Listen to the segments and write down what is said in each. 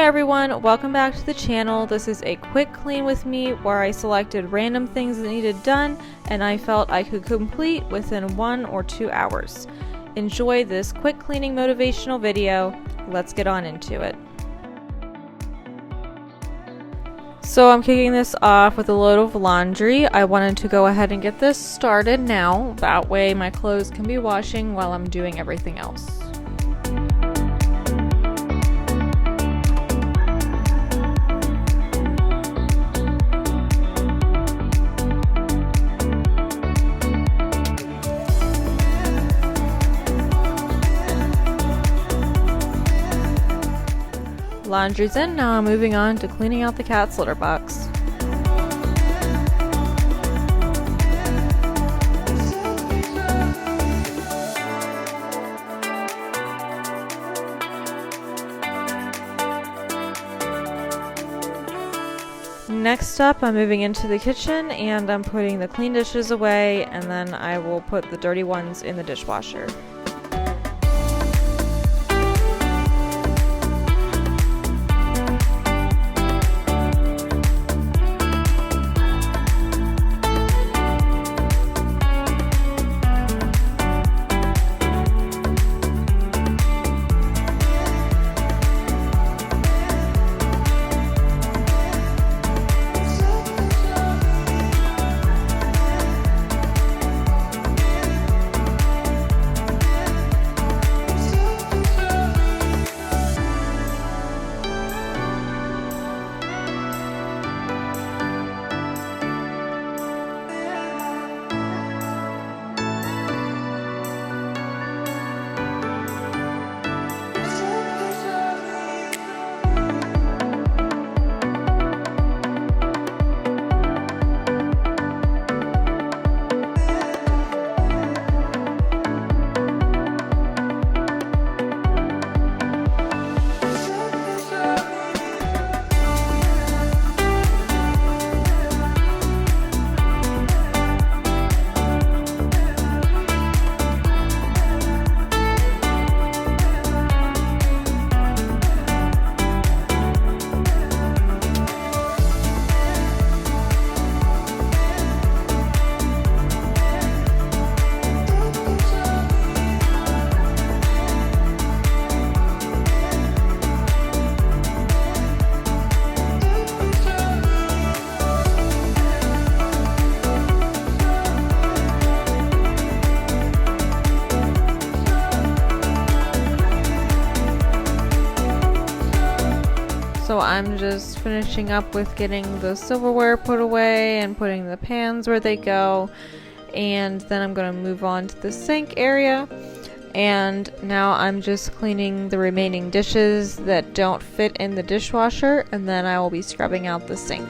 Hi everyone, welcome back to the channel. This is a quick clean with me where I selected random things that needed done and I felt I could complete within 1 or 2 hours. Enjoy this quick cleaning motivational video. Let's get on into it. So I'm kicking this off with a load of laundry. I wanted to go ahead and get this started now. That way my clothes can be washing while I'm doing everything else. Laundry's in, now I'm moving on to cleaning out the cat's litter box. Next up, I'm moving into the kitchen and I'm putting the clean dishes away, and then I will put the dirty ones in the dishwasher. So I'm just finishing up with getting the silverware put away and putting the pans where they go, and then I'm going to move on to the sink area, and now I'm just cleaning the remaining dishes that don't fit in the dishwasher, and then I will be scrubbing out the sink.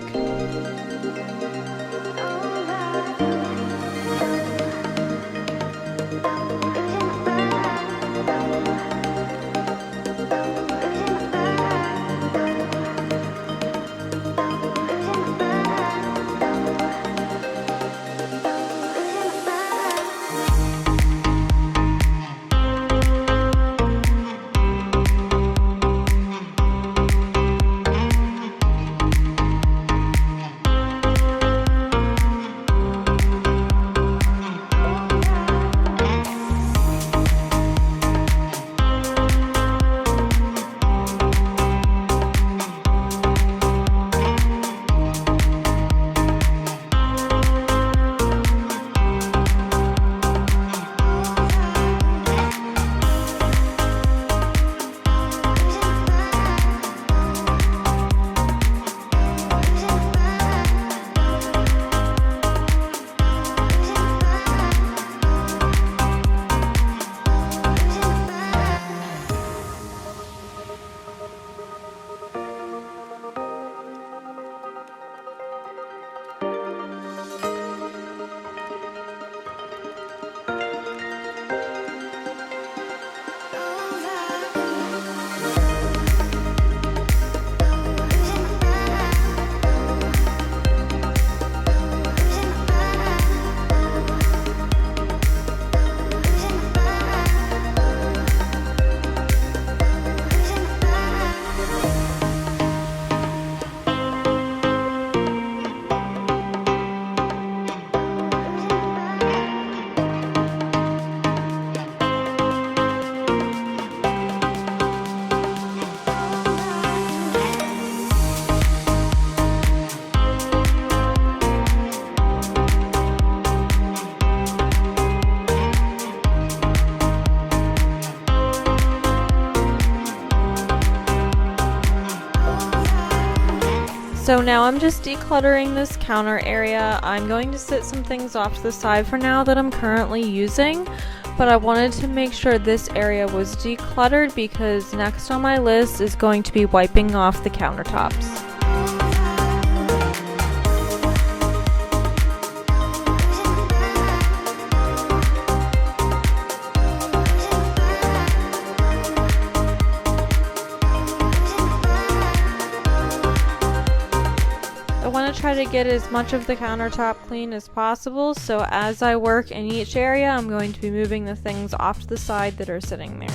now I'm just decluttering this counter area. I'm going to sit some things off to the side for now that I'm currently using, but I wanted to make sure this area was decluttered because next on my list is going to be wiping off the countertops. I want to try to get as much of the countertop clean as possible, so as I work in each area, I'm going to be moving the things off to the side that are sitting there.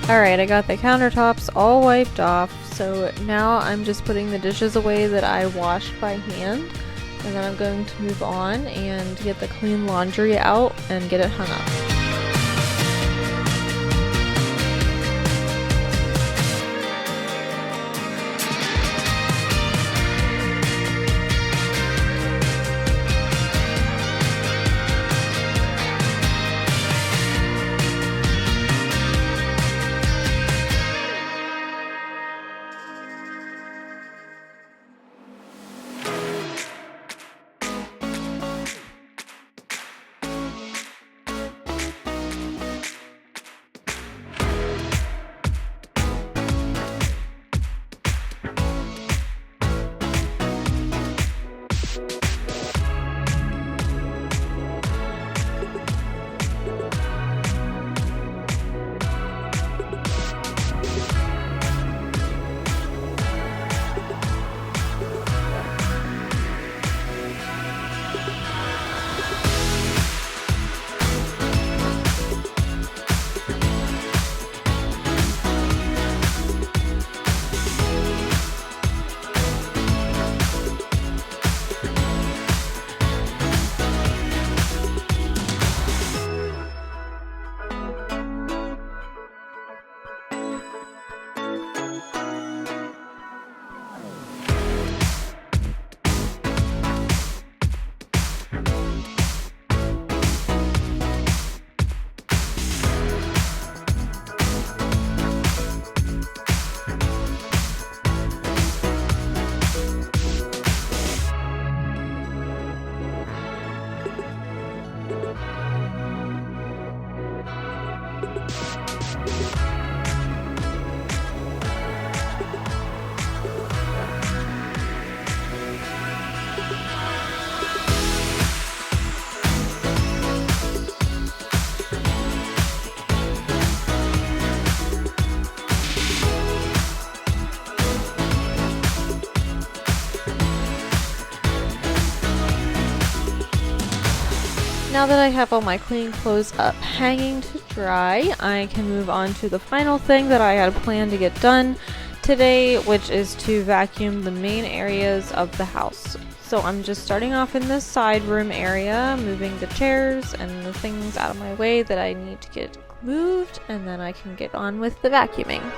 Alright, I got the countertops all wiped off, so now I'm just putting the dishes away that I washed by hand, and then I'm going to move on and get the clean laundry out and get it hung up. Now that I have all my clean clothes up hanging to dry, I can move on to the final thing that I had planned to get done today, which is to vacuum the main areas of the house. So I'm just starting off in this side room area, moving the chairs and the things out of my way that I need to get moved, and then I can get on with the vacuuming.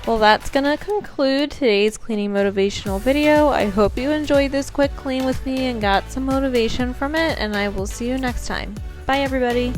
Well, that's gonna conclude today's cleaning motivational video. I hope you enjoyed this quick clean with me and got some motivation from it, and I will see you next time. Bye everybody!